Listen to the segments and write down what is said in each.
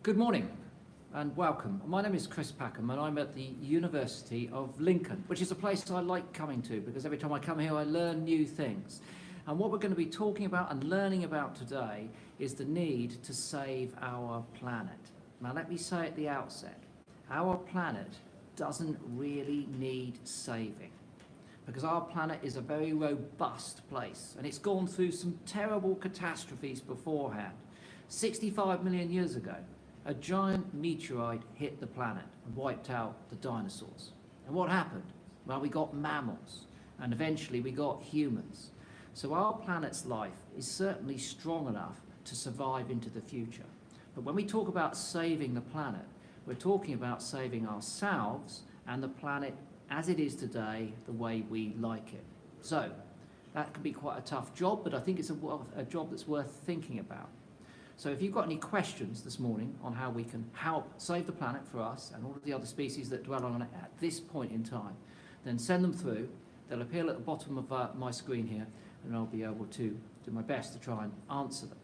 Good morning and welcome. My name is Chris Packham and I'm at the University of Lincoln, which is a place I like coming to because every time I come here I learn new things. And what we're going to be talking about and learning about today is the need to save our planet. Now let me say at the outset, our planet doesn't really need saving because our planet is a very robust place and it's gone through some terrible catastrophes beforehand. 65 million years ago, a giant meteorite hit the planet and wiped out the dinosaurs. And what happened? Well, we got mammals and eventually we got humans. So our planet's life is certainly strong enough to survive into the future. But when we talk about saving the planet, we're talking about saving ourselves and the planet as it is today, the way we like it. So that can be quite a tough job, but I think it's a job that's worth thinking about. So if you've got any questions this morning on how we can help save the planet for us and all of the other species that dwell on it at this point in time, then send them through. They'll appear at the bottom of my screen here, and I'll be able to do my best to try and answer them.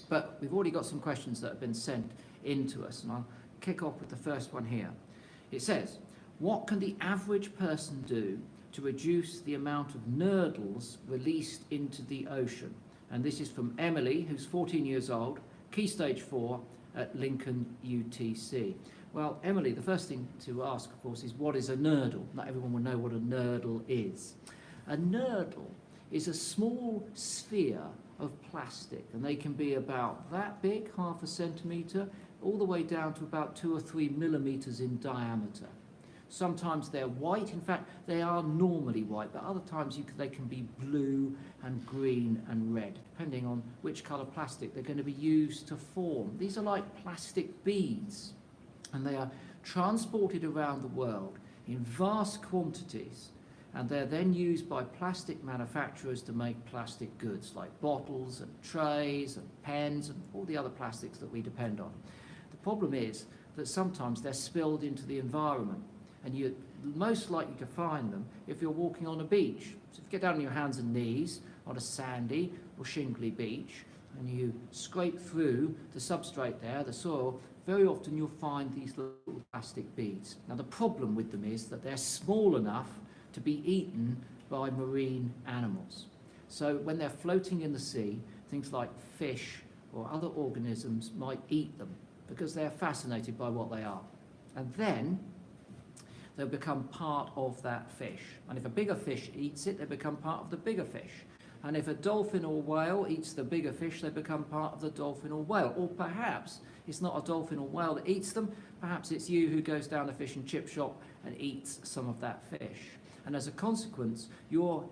But we've already got some questions that have been sent in to us, and I'll kick off with the first one here. It says, what can the average person do to reduce the amount of nurdles released into the ocean? And this is from Emily, who's 14 years old, Key Stage 4 at Lincoln UTC. Well, Emily, the first thing to ask, of course, is what is a nurdle? Not everyone will know what a nurdle is. A nurdle is a small sphere of plastic, and they can be about that big, ½ centimetre, all the way down to about 2 or 3 millimetres in diameter. Sometimes they're white, in fact they are normally white, but other times they can be blue and green and red, depending on which colour plastic they're going to be used to form. These are like plastic beads, and they are transported around the world in vast quantities, and they're then used by plastic manufacturers to make plastic goods like bottles and trays and pens and all the other plastics that we depend on. The problem is that sometimes they're spilled into the environment, and you're most likely to find them if you're walking on a beach. So if you get down on your hands and knees on a sandy or shingly beach and you scrape through the substrate there, the soil, very often you'll find these little plastic beads. Now the problem with them is that they're small enough to be eaten by marine animals. So when they're floating in the sea, things like fish or other organisms might eat them because they're fascinated by what they are. And then they'll become part of that fish. And if a bigger fish eats it, they become part of the bigger fish. And if a dolphin or whale eats the bigger fish, they become part of the dolphin or whale. Or perhaps it's not a dolphin or whale that eats them, perhaps it's you who goes down a fish and chip shop and eats some of that fish. And as a consequence, you're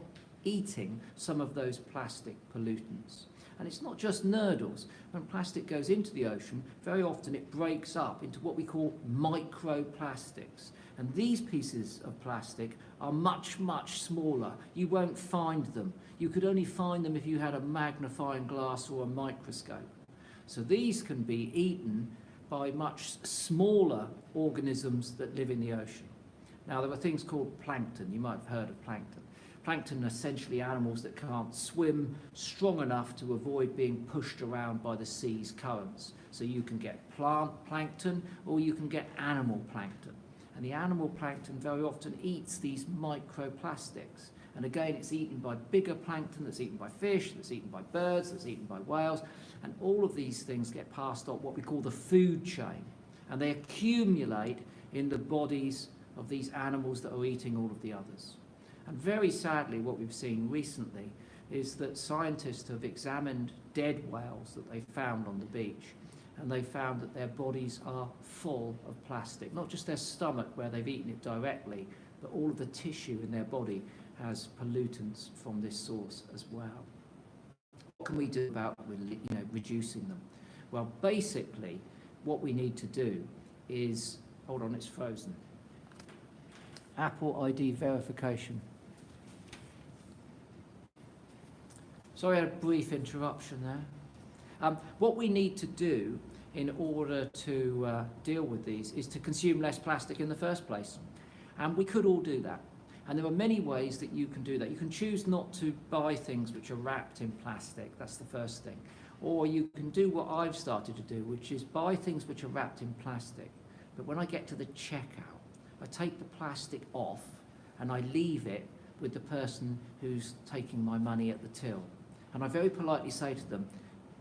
eating some of those plastic pollutants. And it's not just nurdles. When plastic goes into the ocean, very often it breaks up into what we call microplastics. And these pieces of plastic are much, much smaller. You won't find them. You could only find them if you had a magnifying glass or a microscope. So these can be eaten by much smaller organisms that live in the ocean. Now there are things called plankton. You might have heard of plankton. Plankton are essentially animals that can't swim strong enough to avoid being pushed around by the sea's currents. So you can get plant plankton or you can get animal plankton. And the animal plankton very often eats these microplastics. And again, it's eaten by bigger plankton, that's eaten by fish, that's eaten by birds, that's eaten by whales. And all of these things get passed on what we call the food chain. And they accumulate in the bodies of these animals that are eating all of the others. And very sadly, what we've seen recently is that scientists have examined dead whales that they found on the beach. And they found that their bodies are full of plastic. Not just their stomach where they've eaten it directly, but all of the tissue in their body has pollutants from this source as well. What can we do about reducing them? Well, basically, what we need to do is, hold on, it's frozen. Apple ID verification. Sorry, I had a brief interruption there. What we need to do in order to deal with these is to consume less plastic in the first place. And we could all do that. And there are many ways that you can do that. You can choose not to buy things which are wrapped in plastic. That's the first thing. Or you can do what I've started to do, which is buy things which are wrapped in plastic. But when I get to the checkout, I take the plastic off and I leave it with the person who's taking my money at the till. And I very politely say to them,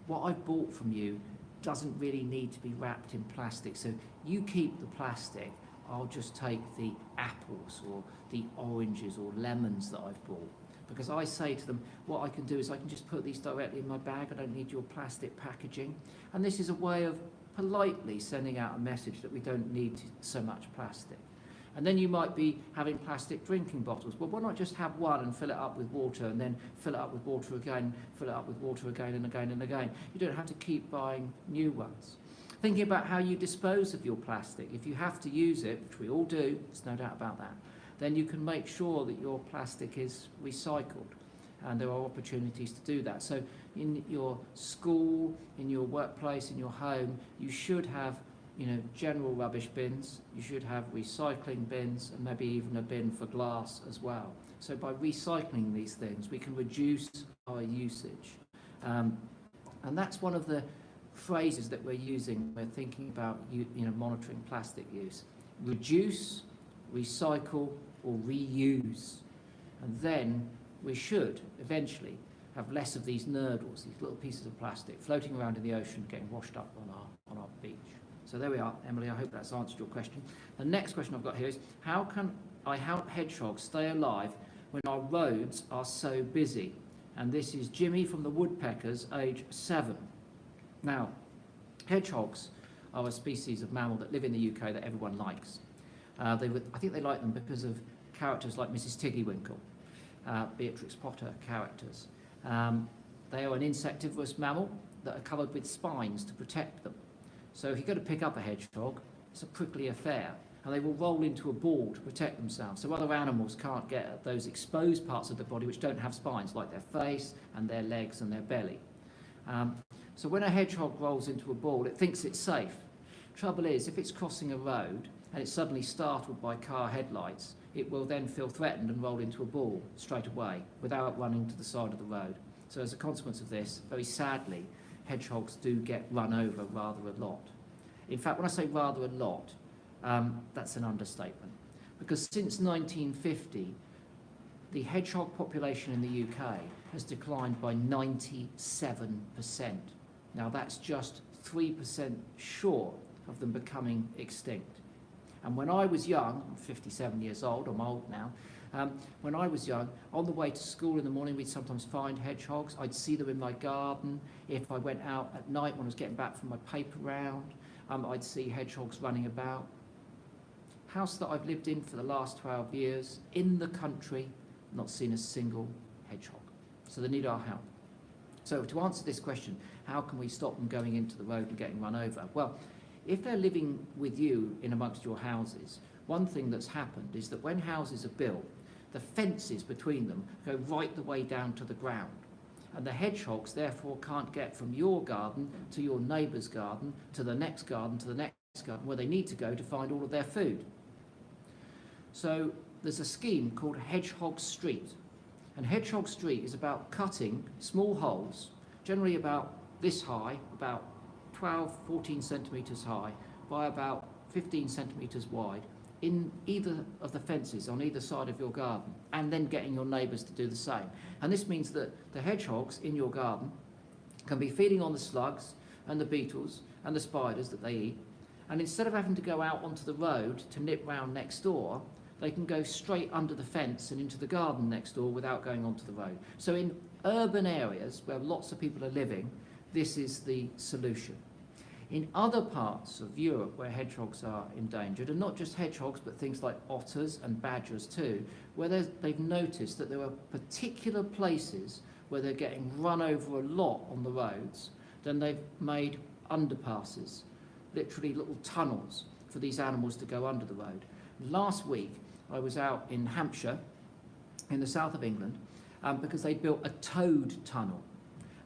what I've bought from you doesn't really need to be wrapped in plastic. So you keep the plastic, I'll just take the apples or the oranges or lemons that I've bought. Because I say to them, what I can do is I can just put these directly in my bag. I don't need your plastic packaging. And this is a way of politely sending out a message that we don't need so much plastic. And then you might be having plastic drinking bottles. Well, why not just have one and fill it up with water and then fill it up with water again, fill it up with water again and again and again. You don't have to keep buying new ones. Thinking about how you dispose of your plastic. If you have to use it, which we all do, there's no doubt about that, then you can make sure that your plastic is recycled. And there are opportunities to do that. So in your school, in your workplace, in your home, you should have general rubbish bins, you should have recycling bins, and maybe even a bin for glass as well. So by recycling these things, we can reduce our usage. And that's one of the phrases that we're using when we're thinking about monitoring plastic use. Reduce, recycle, or reuse. And then we should eventually have less of these nurdles, these little pieces of plastic floating around in the ocean, getting washed up on our beach. So there we are, Emily. I hope that's answered your question. The next question I've got here is, how can I help hedgehogs stay alive when our roads are so busy? And this is Jimmy from the Woodpeckers, age 7. Now, hedgehogs are a species of mammal that live in the UK that everyone likes. I think they like them because of characters like Mrs. Tiggywinkle, Beatrix Potter characters. They are an insectivorous mammal that are covered with spines to protect them. So if you go to pick up a hedgehog, it's a prickly affair, and they will roll into a ball to protect themselves. So other animals can't get at those exposed parts of the body which don't have spines, like their face and their legs and their belly. So when a hedgehog rolls into a ball, it thinks it's safe. Trouble is, if it's crossing a road and it's suddenly startled by car headlights, it will then feel threatened and roll into a ball straight away without running to the side of the road. So as a consequence of this, very sadly, hedgehogs do get run over rather a lot. In fact, when I say rather a lot, that's an understatement. Because since 1950, the hedgehog population in the UK has declined by 97%. Now that's just 3% short of them becoming extinct. And when I was young, I'm 57 years old, I'm old now, when I was young, on the way to school in the morning, we'd sometimes find hedgehogs. I'd see them in my garden. If I went out at night when I was getting back from my paper round, I'd see hedgehogs running about. House that I've lived in for the last 12 years, in the country, not seen a single hedgehog. So they need our help. So to answer this question, how can we stop them going into the road and getting run over? Well, if they're living with you in amongst your houses, one thing that's happened is that when houses are built, the fences between them go right the way down to the ground. And the hedgehogs therefore can't get from your garden to your neighbour's garden, to the next garden, to the next garden, where they need to go to find all of their food. So there's a scheme called Hedgehog Street. And Hedgehog Street is about cutting small holes, generally about this high, about 12, 14 centimetres high, by about 15 centimetres wide, in either of the fences on either side of your garden, and then getting your neighbours to do the same. And this means that the hedgehogs in your garden can be feeding on the slugs and the beetles and the spiders that they eat, and instead of having to go out onto the road to nip round next door, they can go straight under the fence and into the garden next door without going onto the road. So in urban areas where lots of people are living, this is the solution. In other parts of Europe where hedgehogs are endangered, and not just hedgehogs but things like otters and badgers too, where they've noticed that there are particular places where they're getting run over a lot on the roads, then they've made underpasses, literally little tunnels for these animals to go under the road. Last week I was out in Hampshire, in the south of England, because they built a toad tunnel.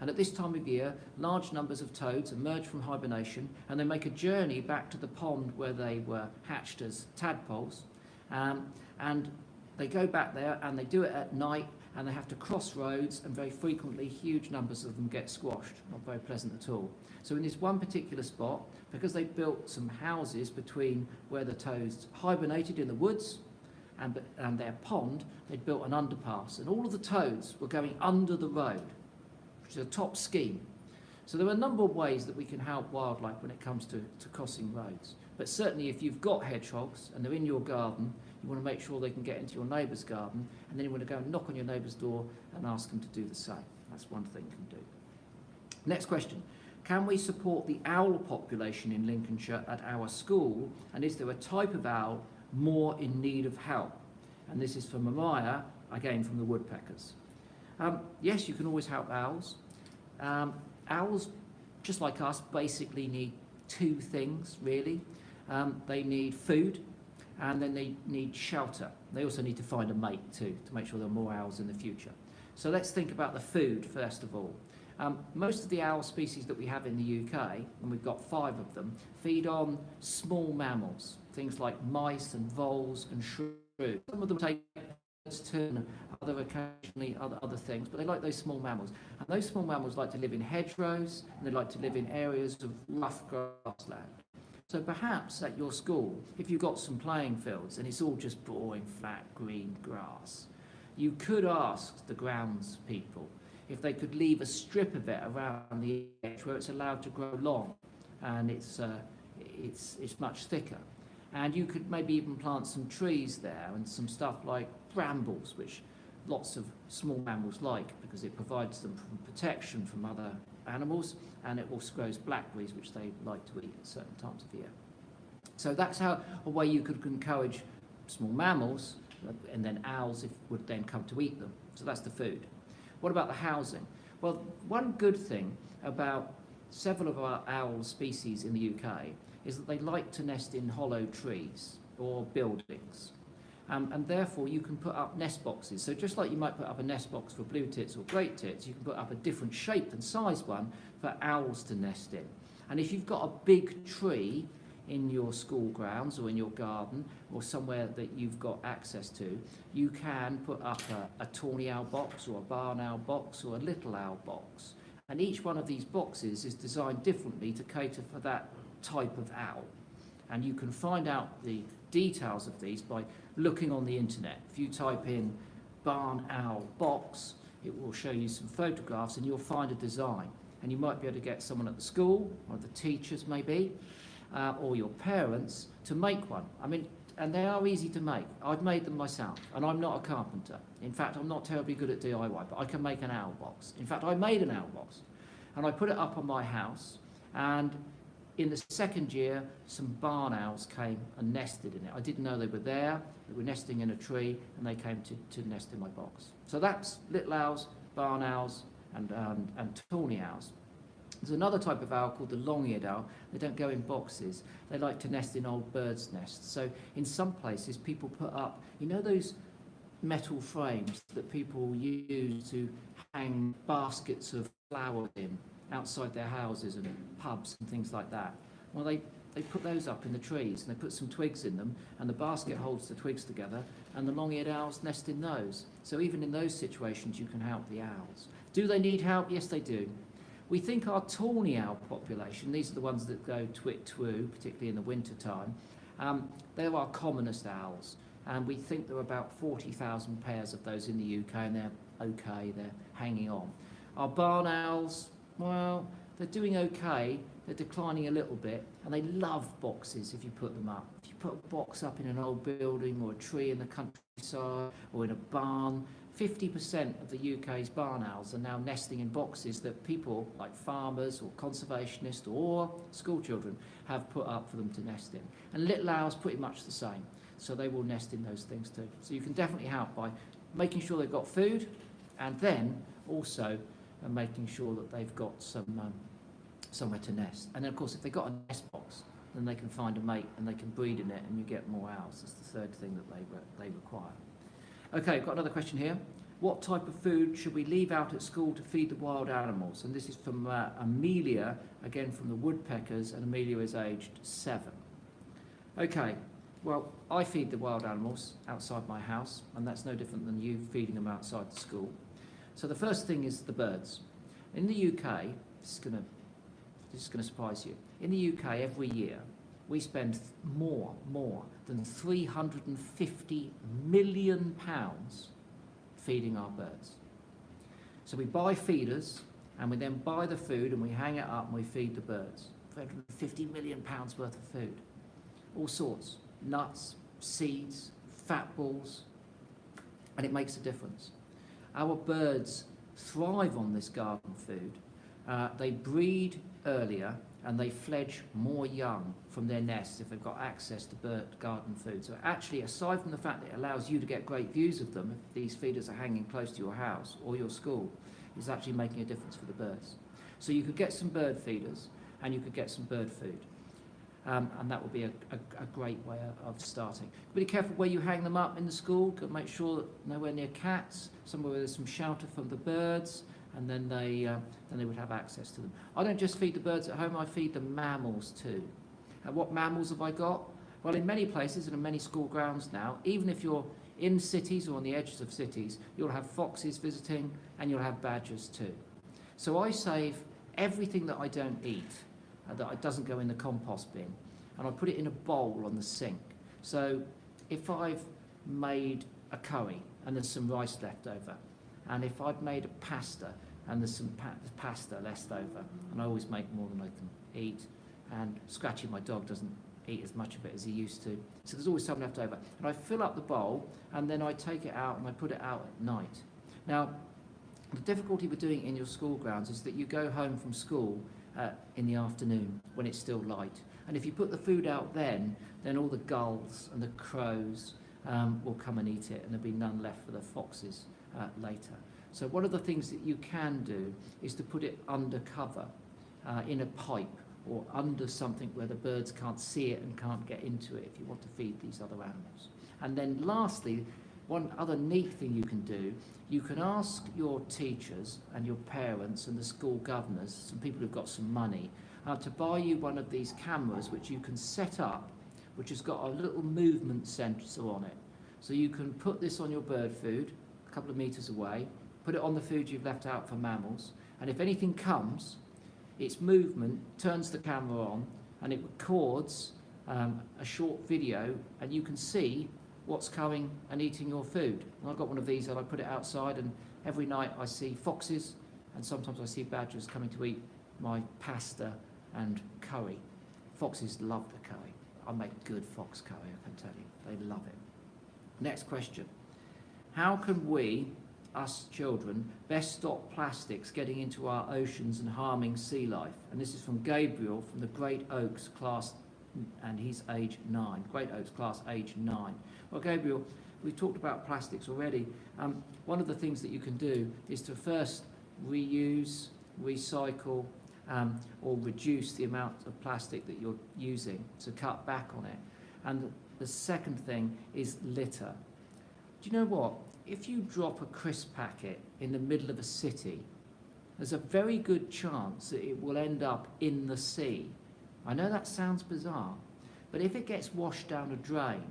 And at this time of year, large numbers of toads emerge from hibernation and they make a journey back to the pond where they were hatched as tadpoles. And they go back there and they do it at night, and they have to cross roads, and very frequently huge numbers of them get squashed. Not very pleasant at all. So in this one particular spot, because they built some houses between where the toads hibernated in the woods and their pond, they'd built an underpass, and all of the toads were going under the road, which is a top scheme. So there are a number of ways that we can help wildlife when it comes to crossing roads. But certainly if you've got hedgehogs and they're in your garden, you want to make sure they can get into your neighbour's garden, and then you want to go and knock on your neighbour's door and ask them to do the same. That's one thing you can do. Next question. Can we support the owl population in Lincolnshire at our school, and is there a type of owl more in need of help? And this is from Mariah, again from the woodpeckers. Yes, you can always help owls. Owls, just like us, basically need two things, really. They need food, and then they need shelter. They also need to find a mate too, to make sure there are more owls in the future. So let's think about the food first of all. Most of the owl species that we have in the UK, and we've got 5 of them, feed on small mammals, things like mice and voles and shrews. Some of them take turn, occasionally other things, but they like those small mammals. And those small mammals like to live in hedgerows, and they like to live in areas of rough grassland. So perhaps at your school, if you've got some playing fields and it's all just boring, flat, green grass, you could ask the grounds people if they could leave a strip of it around the edge where it's allowed to grow long, and it's much thicker. And you could maybe even plant some trees there and some stuff like brambles, which lots of small mammals like because it provides them from protection from other animals, and it also grows blackberries, which they like to eat at certain times of year. So that's a way you could encourage small mammals, and then owls would then come to eat them. So that's the food. What about the housing? Well, one good thing about several of our owl species in the UK is that they like to nest in hollow trees or buildings. And therefore you can put up nest boxes. So just like you might put up a nest box for blue tits or great tits, you can put up a different shape and size one for owls to nest in. And if you've got a big tree in your school grounds or in your garden or somewhere that you've got access to, you can put up a tawny owl box or a barn owl box or a little owl box. And each one of these boxes is designed differently to cater for that type of owl. And you can find out the details of these by looking on the internet. If you type in barn owl box, it will show you some photographs and you'll find a design. And you might be able to get someone at the school, one of the teachers maybe, or your parents to make one. I mean, and they are easy to make. I've made them myself, and I'm not a carpenter. In fact, I'm not terribly good at DIY, but I can make an owl box. In fact, I made an owl box, and I put it up on my house, and in the second year, some barn owls came and nested in it. I didn't know they were there. They were nesting in a tree, and they came to nest in my box. So that's little owls, barn owls, and tawny owls. There's another type of owl called the long-eared owl. They don't go in boxes. They like to nest in old birds' nests. So in some places, people put up, you know those metal frames that people use to hang baskets of flowers in outside their houses and pubs and things like that? Well, they put those up in the trees, and they put some twigs in them, and the basket holds the twigs together, and the long-eared owls nest in those. So even in those situations, you can help the owls. Do they need help? Yes, they do. We think our tawny owl population, these are the ones that go twit-twoo, particularly in the winter time, they're our commonest owls, and we think there are about 40,000 pairs of those in the UK, and they're okay, they're hanging on. Our barn owls, well, they're doing okay, they're declining a little bit, and they love boxes if you put them up. If you put a box up in an old building or a tree in the countryside or in a barn, 50% of the UK's barn owls are now nesting in boxes that people like farmers or conservationists or school children have put up for them to nest in. And little owls pretty much the same, so they will nest in those things too. So you can definitely help by making sure they've got food, and then also making sure that they've got some somewhere to nest. And then of course if they've got a nest box, then they can find a mate and they can breed in it, and you get more owls. That's the third thing that they require. Okay, got another question here. What type of food should we leave out at school to feed the wild animals? And this is from Amelia, again from the woodpeckers, and Amelia is aged 7. Okay, Well, I feed the wild animals outside my house, and that's no different than you feeding them outside the school. So the first thing is the birds. In the UK, this is going to surprise you. In the UK, every year, we spend more than £350 million feeding our birds. So we buy feeders, and we then buy the food, and we hang it up, and we feed the birds. £350 million worth of food. All sorts. Nuts, seeds, fat balls, and it makes a difference. Our birds thrive on this garden food. They breed earlier and they fledge more young from their nests if they've got access to bird garden food. So actually, aside from the fact that it allows you to get great views of them, if these feeders are hanging close to your house or your school, it's actually making a difference for the birds. So you could get some bird feeders and you could get some bird food. And that would be a great way of starting. Be careful where you hang them up in the school. Make sure that nowhere near cats, somewhere where there's some shelter from the birds, and then they would have access to them. I don't just feed the birds at home, I feed the mammals too. And what mammals have I got? Well, in many places and in many school grounds now, even if you're in cities or on the edges of cities, you'll have foxes visiting and you'll have badgers too. So I save everything that I don't eat, that it doesn't go in the compost bin, and I put it in a bowl on the sink. So if I've made a curry and there's some rice left over, and if I've made a pasta and there's some pasta left over, and I always make more than I can eat, and Scratchy, my dog, doesn't eat as much of it as he used to, so there's always some left over, and I fill up the bowl and then I take it out and I put it out at night. Now, the difficulty with doing it in your school grounds is that you go home from school in the afternoon when it's still light. And if you put the food out then all the gulls and the crows will come and eat it, and there'll be none left for the foxes later. So one of the things that you can do is to put it under cover in a pipe or under something where the birds can't see it and can't get into it if you want to feed these other animals. And then lastly, one other neat thing you can do, you can ask your teachers and your parents and the school governors, some people who've got some money, to buy you one of these cameras which you can set up, which has got a little movement sensor on it. So you can put this on your bird food, a couple of meters away, put it on the food you've left out for mammals, and if anything comes, its movement turns the camera on and it records a short video, and you can see what's coming and eating your food. And I've got one of these and I put it outside, and every night I see foxes and sometimes I see badgers coming to eat my pasta and curry. Foxes love the curry. I make good fox curry, I can tell you. They love it. Next question. How can we, us children, best stop plastics getting into our oceans and harming sea life? And this is from Gabriel from the Great Oaks class, and he's age 9. Great Oaks class, age 9. Well, Gabriel, we've talked about plastics already. One of the things that you can do is to first reuse, recycle, or reduce the amount of plastic that you're using, to cut back on it. And the second thing is litter. Do you know what? If you drop a crisp packet in the middle of a city, there's a very good chance that it will end up in the sea. I know that sounds bizarre, but if it gets washed down a drain,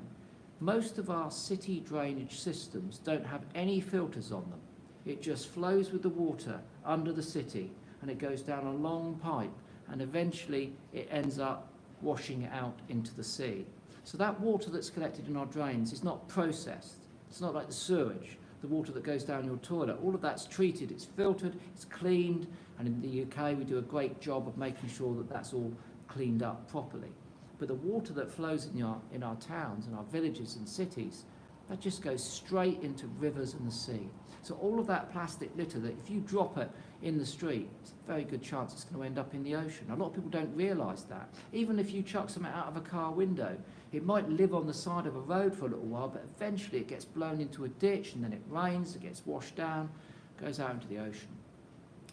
most of our city drainage systems don't have any filters on them. It just flows with the water under the city, and it goes down a long pipe, and eventually it ends up washing it out into the sea. So that water that's collected in our drains is not processed. It's not like the sewage, the water that goes down your toilet. All of that's treated, it's filtered, it's cleaned, and in the UK we do a great job of making sure that that's all cleaned up properly. But the water that flows in our towns and our villages and cities, that just goes straight into rivers and the sea. So all of that plastic litter, that if you drop it in the street, it's a very good chance it's going to end up in the ocean. A lot of people don't realise that. Even if you chuck something out of a car window, it might live on the side of a road for a little while, but eventually it gets blown into a ditch, and then it rains, it gets washed down, goes out into the ocean.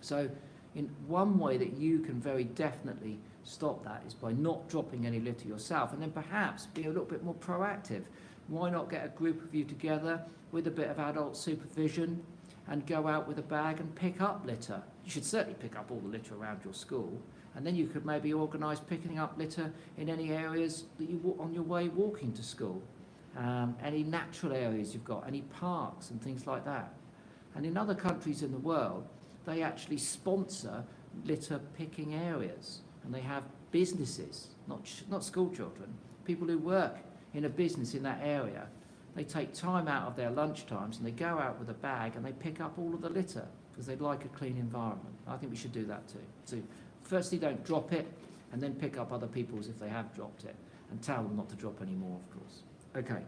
So in one way that you can very definitely stop that is by not dropping any litter yourself, and then perhaps being a little bit more proactive. Why not get a group of you together with a bit of adult supervision and go out with a bag and pick up litter? You should certainly pick up all the litter around your school, And then you could maybe organise picking up litter in any areas that you walk on your way walking to school. Any natural areas you've got, any parks and things like that. And in other countries in the world, they actually sponsor litter picking areas, and they have businesses, not school children, people who work in a business in that area. They take time out of their lunch times and they go out with a bag and they pick up all of the litter because they'd like a clean environment. I think we should do that too. So firstly, don't drop it, and then pick up other people's if they have dropped it, and tell them not to drop any more, of course. Okay.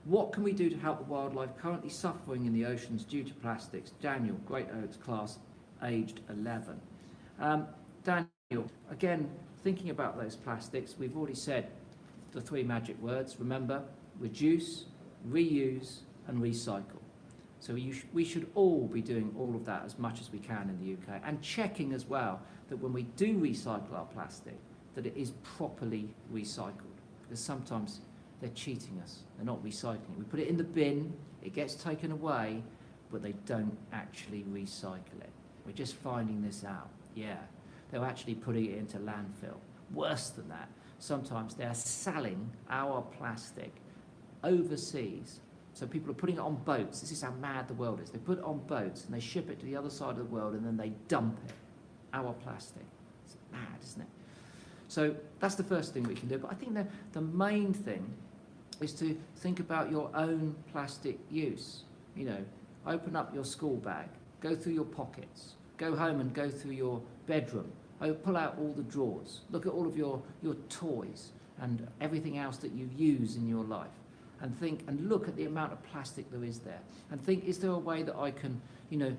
What can we do to help the wildlife currently suffering in the oceans due to plastics? Daniel, Great Oaks class, aged 11. Daniel, again, thinking about those plastics, we've already said the 3 magic words. Remember, reduce, reuse, and recycle. So we should all be doing all of that as much as we can in the UK, and checking as well that when we do recycle our plastic, that it is properly recycled, because sometimes they're cheating us. They're not recycling it. We put it in the bin, it gets taken away, but they don't actually recycle it. We're just finding this out. Yeah, they're actually putting it into landfill. Worse than that, sometimes they're selling our plastic overseas. So people are putting it on boats. This is how mad the world is. They put it on boats and they ship it to the other side of the world, and then they dump it. Our plastic. It's mad, isn't it? So that's the first thing we can do. But I think the main thing is to think about your own plastic use. You know, open up your school bag, go through your pockets, go home and go through your bedroom, pull out all the drawers, look at all of your toys and everything else that you use in your life, and think and look at the amount of plastic there is there, and think, is there a way that I can, you know,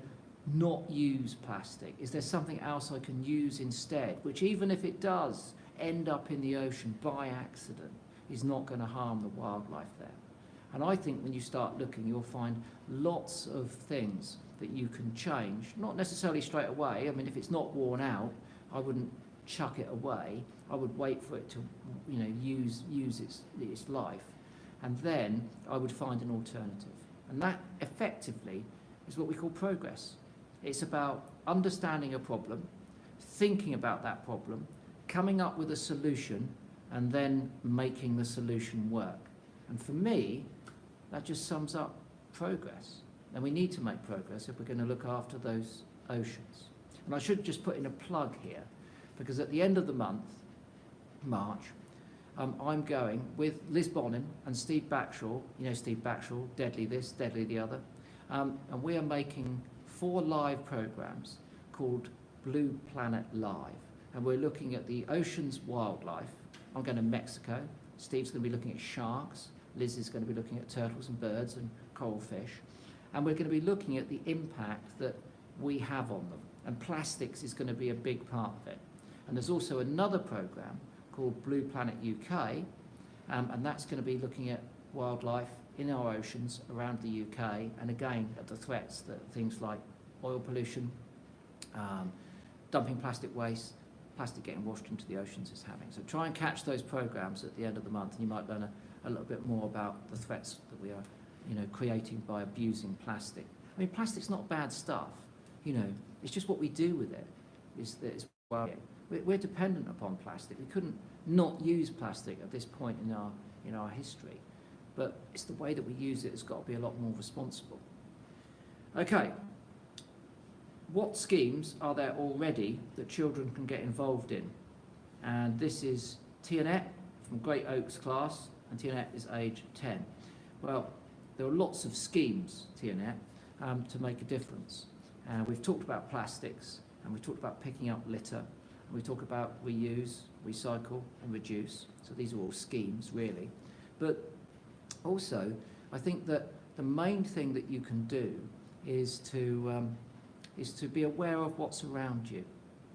not use plastic? Is there something else I can use instead, which even if it does end up in the ocean by accident, is not going to harm the wildlife there? And I think when you start looking, you'll find lots of things that you can change, not necessarily straight away. I mean, if it's not worn out, I wouldn't chuck it away. I would wait for it to, you know, use its life, and then I would find an alternative. And that effectively is what we call progress. It's about understanding a problem, thinking about that problem, coming up with a solution, and then making the solution work. And for me, that just sums up progress. And we need to make progress if we're going to look after those oceans. And I should just put in a plug here, because at the end of the month, March, I'm going with Liz Bonin and Steve Backshaw. You know Steve Backshaw, Deadly This, Deadly the Other. And we are making 4 live programs called Blue Planet Live. And we're looking at the ocean's wildlife. I'm going to Mexico. Steve's going to be looking at sharks. Liz is going to be looking at turtles and birds and coral fish. And we're going to be looking at the impact that we have on them. And plastics is going to be a big part of it. And there's also another program called Blue Planet UK, and that's going to be looking at wildlife in our oceans around the UK, and again at the threats that things like oil pollution, dumping plastic waste, plastic getting washed into the oceans is having. So try and catch those programs at the end of the month, and you might learn a little bit more about the threats that we are, you know, creating by abusing plastic. I mean, plastic's not bad stuff, you know, it's just what we do with it is well. We're dependent upon plastic. We couldn't not use plastic at this point in our history, but it's the way that we use it has got to be a lot more responsible. Okay, what schemes are there already that children can get involved in? And this is Tianette from Great Oaks class, and Tianette is age 10. Well, there are lots of schemes, Tianette, to make a difference. We've talked about plastics, and we've talked about picking up litter. We talk about reuse, recycle, and reduce. So these are all schemes, really. But also, I think that the main thing that you can do is to be aware of what's around you,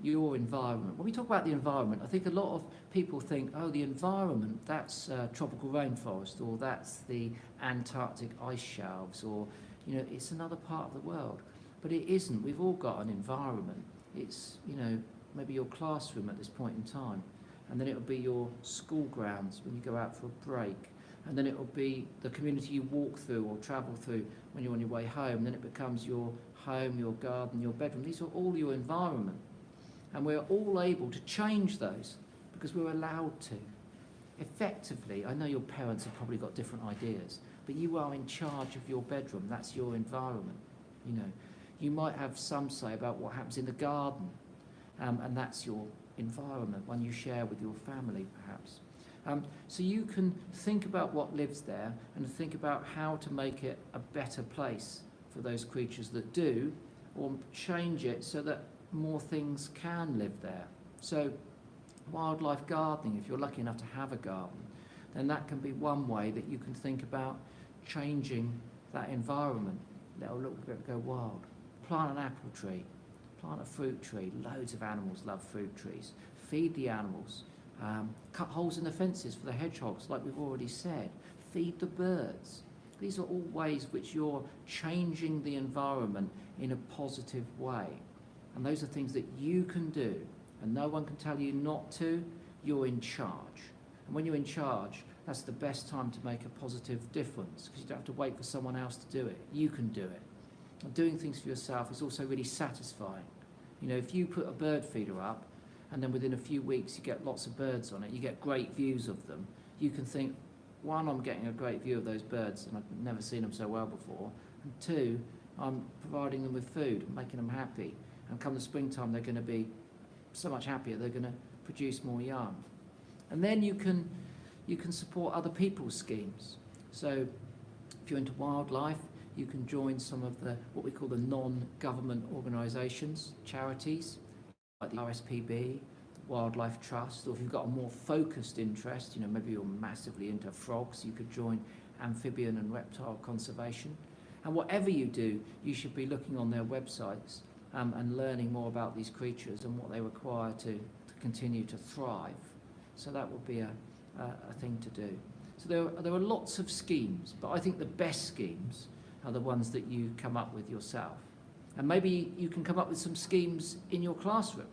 your environment. When we talk about the environment, I think a lot of people think, oh, the environment, that's tropical rainforest, or that's the Antarctic ice shelves, or, you know, it's another part of the world. But it isn't. We've all got an environment. It's, you know, maybe your classroom at this point in time, and then it'll be your school grounds when you go out for a break, and then it'll be the community you walk through or travel through when you're on your way home, then it becomes your home, your garden, your bedroom. These are all your environment. And we're all able to change those because we're allowed to. Effectively, I know your parents have probably got different ideas, but you are in charge of your bedroom. That's your environment. You know, you might have some say about what happens in the garden, and that's your environment, one you share with your family, perhaps. So you can think about what lives there and think about how to make it a better place for those creatures that do, or change it so that more things can live there. So wildlife gardening, if you're lucky enough to have a garden, then that can be one way that you can think about changing that environment. Let a little bit go wild. Plant an apple tree, plant a fruit tree. Loads of animals love fruit trees. Feed the animals. Cut holes in the fences for the hedgehogs, like we've already said. Feed the birds. These are all ways which you're changing the environment in a positive way. And those are things that you can do, and no one can tell you not to. You're in charge. And when you're in charge, that's the best time to make a positive difference, because you don't have to wait for someone else to do it. You can do it. And doing things for yourself is also really satisfying. You know, if you put a bird feeder up, and then within a few weeks you get lots of birds on it, you get great views of them, you can think, one, I'm getting a great view of those birds, and I've never seen them so well before, and two, I'm providing them with food, making them happy, and come the springtime they're going to be so much happier, they're going to produce more young. And then you can support other people's schemes. So if you're into wildlife, you can join some of the what we call the non-government organisations, charities, like the RSPB, the Wildlife Trust, or if you've got a more focused interest, you know, maybe you're massively into frogs, you could join amphibian and reptile conservation. And whatever you do, you should be looking on their websites and learning more about these creatures and what they require to continue to thrive. So that would be a thing to do. So there are lots of schemes, but I think the best schemes are the ones that you come up with yourself. And maybe you can come up with some schemes in your classroom.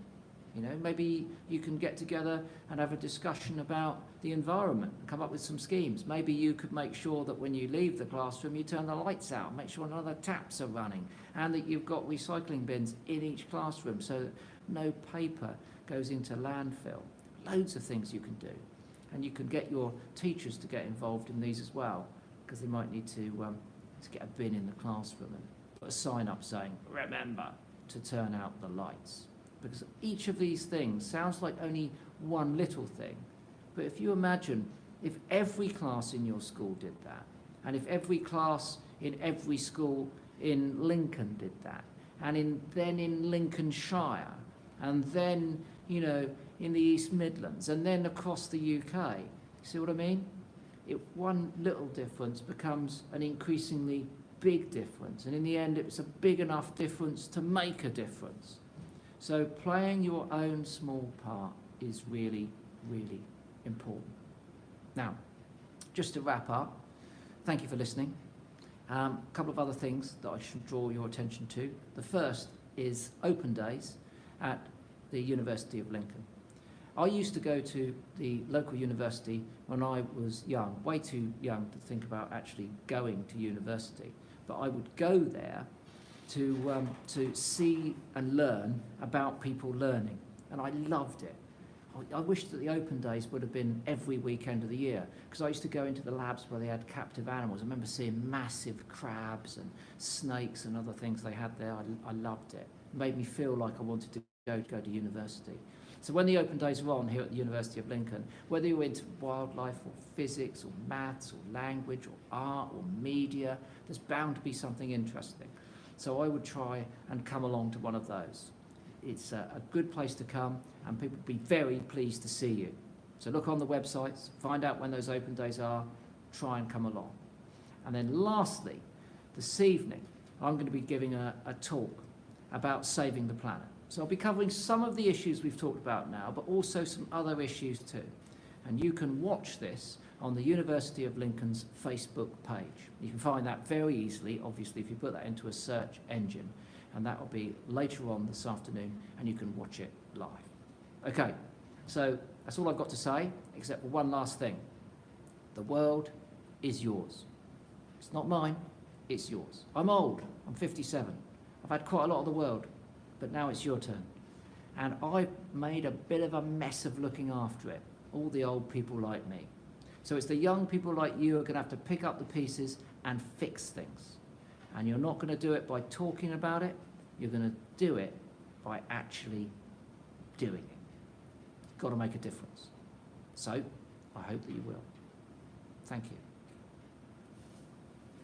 You know, maybe you can get together and have a discussion about the environment and come up with some schemes. Maybe you could make sure that when you leave the classroom, you turn the lights out, make sure none of the taps are running, and that you've got recycling bins in each classroom so that no paper goes into landfill. Loads of things you can do. And you can get your teachers to get involved in these as well, because they might need to get a bin in the classroom and put a sign up saying, remember to turn out the lights. Because each of these things sounds like only one little thing, but if you imagine if every class in your school did that, and if every class in every school in Lincoln did that, and then in Lincolnshire, and then, you know, in the East Midlands, and then across the UK, see what I mean? One little difference becomes an increasingly big difference, and in the end it's a big enough difference to make a difference. So playing your own small part is really, really important. Now, just to wrap up, thank you for listening. A couple of other things that I should draw your attention to. The first is open days at the University of Lincoln. I used to go to the local university when I was young, way too young to think about actually going to university, but I would go there to see and learn about people learning, and I loved it. I wish that the open days would have been every weekend of the year, because I used to go into the labs where they had captive animals. I remember seeing massive crabs and snakes and other things they had there. I loved it. It made me feel like I wanted to go to university. So when the open days were on here at the University of Lincoln, whether you were into wildlife or physics or maths or language or art or media, there's bound to be something interesting. So I would try and come along to one of those. It's a good place to come, and people would be very pleased to see you. So look on the websites, find out when those open days are, try and come along. And then lastly, this evening, I'm going to be giving a talk about saving the planet. So I'll be covering some of the issues we've talked about now, but also some other issues too. And you can watch this on the University of Lincoln's Facebook page. You can find that very easily, obviously, if you put that into a search engine, and that will be later on this afternoon, and you can watch it live. Okay, so that's all I've got to say, except for one last thing. The world is yours. It's not mine, it's yours. I'm old, I'm 57. I've had quite a lot of the world, but now it's your turn. And I've made a bit of a mess of looking after it, all the old people like me. So it's the young people like you who are going to have to pick up the pieces and fix things. And you're not going to do it by talking about it, you're going to do it by actually doing it. Got to make a difference. So I hope that you will. Thank you.